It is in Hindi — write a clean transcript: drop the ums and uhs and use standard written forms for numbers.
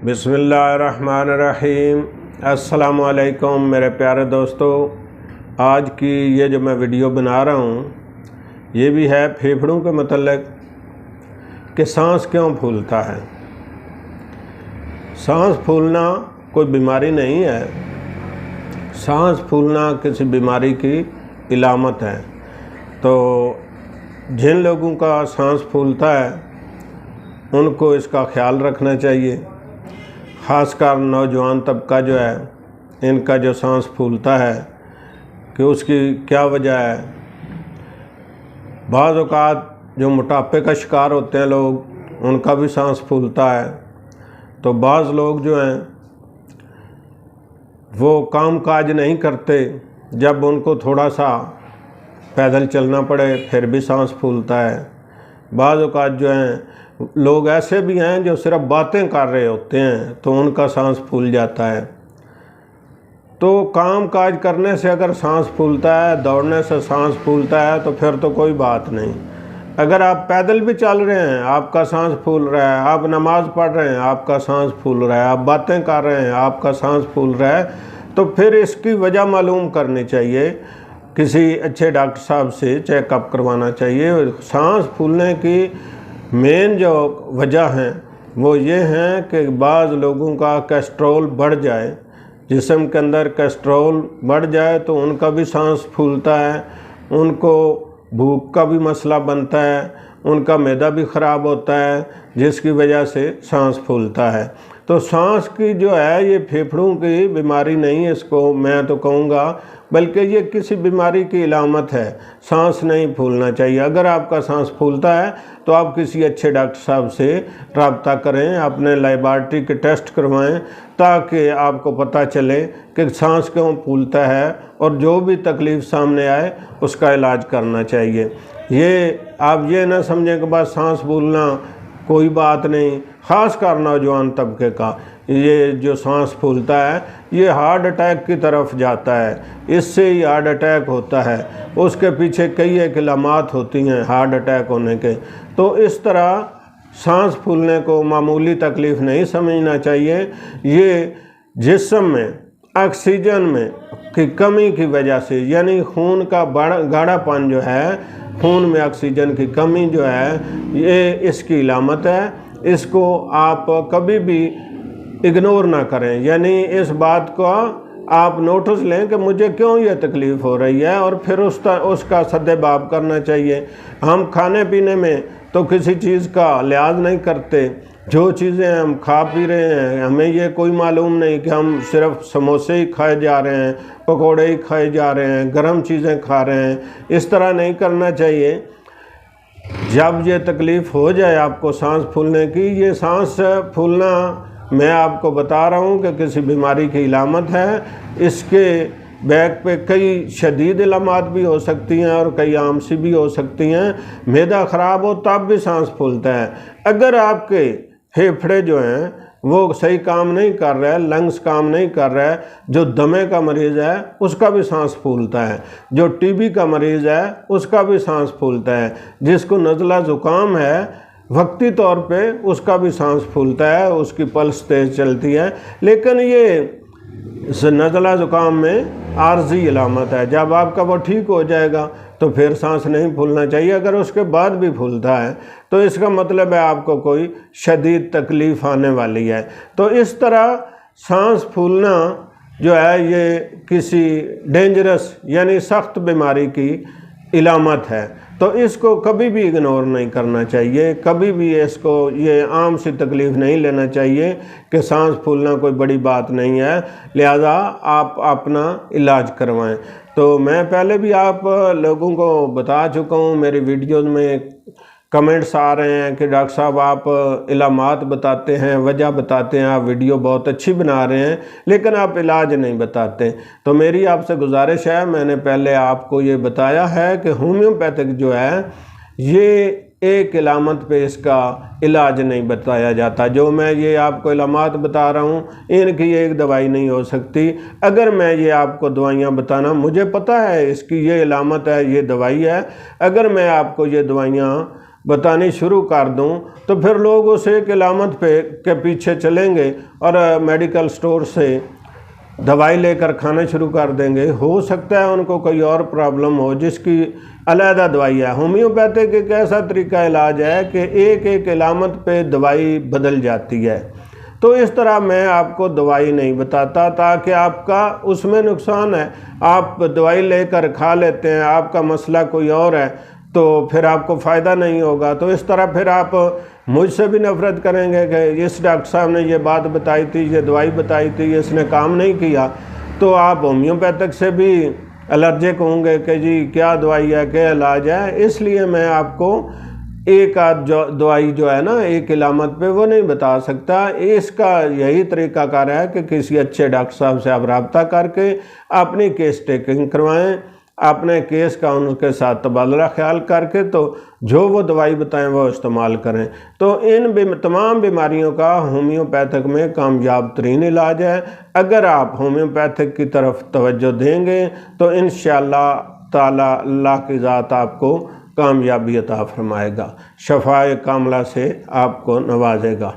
बिस्मिल्लाहिर्रहमानिर्रहीम। अस्सलामुअलैकुम मेरे प्यारे दोस्तों। आज की ये जो मैं वीडियो बना रहा हूँ ये भी है फेफड़ों के मतलब कि सांस क्यों फूलता है। सांस फूलना कोई बीमारी नहीं है, सांस फूलना किसी बीमारी की इलामत है। तो जिन लोगों का सांस फूलता है उनको इसका ख्याल रखना चाहिए, ख़ासकर नौजवान तबका जो है इनका जो सांस फूलता है कि उसकी क्या वजह है। बाज़ औक़ात जो मोटापे का शिकार होते हैं लोग उनका भी सांस फूलता है। तो बाज़ लोग जो हैं वो काम काज नहीं करते, जब उनको थोड़ा सा पैदल चलना पड़े फिर भी सांस फूलता है। बाज़ औक़ात जो हैं लोग ऐसे भी हैं जो सिर्फ बातें कर रहे होते हैं तो उनका सांस फूल जाता है। तो काम काज करने से अगर सांस फूलता है, दौड़ने से सांस फूलता है तो फिर तो कोई बात नहीं। अगर आप पैदल भी चल रहे हैं आपका सांस फूल रहा है, आप नमाज़ पढ़ रहे हैं आपका सांस फूल रहा है, आप बातें कर रहे हैं आपका सांस फूल रहा है, तो फिर इसकी वजह मालूम करनी चाहिए, किसी अच्छे डॉक्टर साहब से चेकअप करवाना चाहिए। सांस फूलने की मेन जो वजह हैं वो ये हैं कि बाज़ लोगों का कोलेस्ट्रॉल बढ़ जाए, जिस्म के अंदर कोलेस्ट्रॉल बढ़ जाए तो उनका भी सांस फूलता है, उनको भूख का भी मसला बनता है, उनका मैदा भी ख़राब होता है जिसकी वजह से सांस फूलता है। तो सांस की जो है ये फेफड़ों की बीमारी नहीं है, इसको मैं तो कहूँगा, बल्कि ये किसी बीमारी की इलामत है। सांस नहीं फूलना चाहिए। अगर आपका सांस फूलता है तो आप किसी अच्छे डॉक्टर साहब से रब्ता करें, अपने लैबोरेटरी के टेस्ट करवाएं ताकि आपको पता चले कि सांस क्यों फूलता है और जो भी तकलीफ़ सामने आए उसका इलाज करना चाहिए। ये आप ये ना समझें कि बस सांस फूलना कोई बात नहीं। ख़ासकर नौजवान तबके का ये जो सांस फूलता है ये हार्ट अटैक की तरफ जाता है, इससे ही हार्ट अटैक होता है। उसके पीछे कई एक इलामात होती हैं हार्ट अटैक होने के। तो इस तरह सांस फूलने को मामूली तकलीफ़ नहीं समझना चाहिए। ये जिस्म में ऑक्सीजन में की कमी की वजह से, यानी खून का गाढ़ापन जो है, खून में ऑक्सीजन की कमी जो है ये इसकी इलामत है। इसको आप कभी भी इग्नोर ना करें, यानी इस बात को आप नोटिस लें कि मुझे क्यों ये तकलीफ़ हो रही है और फिर उसका सद्देबाब करना चाहिए। हम खाने पीने में तो किसी चीज़ का लिहाज नहीं करते, जो चीज़ें हम खा पी रहे हैं हमें ये कोई मालूम नहीं कि हम सिर्फ समोसे ही खाए जा रहे हैं, पकोड़े ही खाए जा रहे हैं, गर्म चीज़ें खा रहे हैं। इस तरह नहीं करना चाहिए। जब ये तकलीफ़ हो जाए आपको सांस फूलने की, ये सांस फूलना मैं आपको बता रहा हूँ कि किसी बीमारी की इलामत है। इसके बैक पे कई शदीद इलामात भी हो सकती हैं और कई आम सी भी हो सकती हैं। मैदा ख़राब हो तब भी सांस फूलता है। अगर आपके फेफड़े जो हैं वो सही काम नहीं कर रहा है, लंग्स काम नहीं कर रहा है, जो दमे का मरीज़ है उसका भी सांस फूलता है, जो टीबी का मरीज़ है उसका भी सांस फूलता है, जिसको नज़ला ज़ुकाम है वक्ती तौर पे उसका भी सांस फूलता है, उसकी पल्स तेज़ चलती है। लेकिन ये नज़ला ज़ुकाम में आर्जी इलामत है, जब आपका वो ठीक हो जाएगा तो फिर सांस नहीं फूलना चाहिए। अगर उसके बाद भी फूलता है तो इसका मतलब है आपको कोई शदीद तकलीफ़ आने वाली है। तो इस तरह सांस फूलना जो है ये किसी डेंजरस यानी सख्त बीमारी की इलामत है। तो इसको कभी भी इग्नोर नहीं करना चाहिए, कभी भी इसको ये आम सी तकलीफ़ नहीं लेना चाहिए कि सांस फूलना कोई बड़ी बात नहीं है, लिहाजा आप अपना इलाज करवाएं। तो मैं पहले भी आप लोगों को बता चुका हूँ, मेरी वीडियोज़ में कमेंट्स आ रहे हैं कि डॉक्टर साहब आप इलामात बताते हैं, वजह बताते हैं, आप वीडियो बहुत अच्छी बना रहे हैं लेकिन आप इलाज नहीं बताते। तो मेरी आपसे गुजारिश है, मैंने पहले आपको ये बताया है कि होम्योपैथिक जो है ये एक इलामत पे इसका इलाज नहीं बताया जाता। जो मैं ये आपको इलामात बता रहा हूँ इनकी एक दवाई नहीं हो सकती। अगर मैं ये आपको दवाइयाँ बताना, मुझे पता है इसकी ये इलामत है, ये दवाई है, अगर मैं आपको ये दवाइयाँ बतानी शुरू कर दूं तो फिर लोग उस एक इलामत के पीछे चलेंगे और मेडिकल स्टोर से दवाई लेकर खाना शुरू कर देंगे। हो सकता है उनको कोई और प्रॉब्लम हो जिसकी अलहदा दवाई है। होम्योपैथिक एक ऐसा तरीका इलाज है कि एक एक इलामत पे दवाई बदल जाती है। तो इस तरह मैं आपको दवाई नहीं बताता ताकि आपका उसमें नुकसान है। आप दवाई लेकर खा लेते हैं, आपका मसला कोई और है, तो फिर आपको फ़ायदा नहीं होगा। तो इस तरह फिर आप मुझसे भी नफ़रत करेंगे कि इस डॉक्टर साहब ने ये बात बताई थी, ये दवाई बताई थी, इसने काम नहीं किया। तो आप होम्योपैथिक से भी एलर्जिक होंगे कि जी क्या दवाई है, क्या इलाज है। इसलिए मैं आपको एक आध जो दवाई जो है ना एक इलामत पे वो नहीं बता सकता। इसका यही तरीक़ाकार है कि किसी अच्छे डॉक्टर साहब से आप रब्ता करके अपनी केस टेकिंग करवाएं, अपने केस का उनके साथ तबादला ख्याल करके तो जो वो दवाई बताएं वो इस्तेमाल करें। तो इन तमाम बीमारियों का होम्योपैथिक में कामयाब तरीन इलाज है। अगर आप होम्योपैथिक की तरफ तवज्जो देंगे तो इंशाअल्लाह ताला अल्लाह की ज़ात आपको कामयाबी अता फरमाएगा, शफ़ाए कामला से आपको नवाजेगा।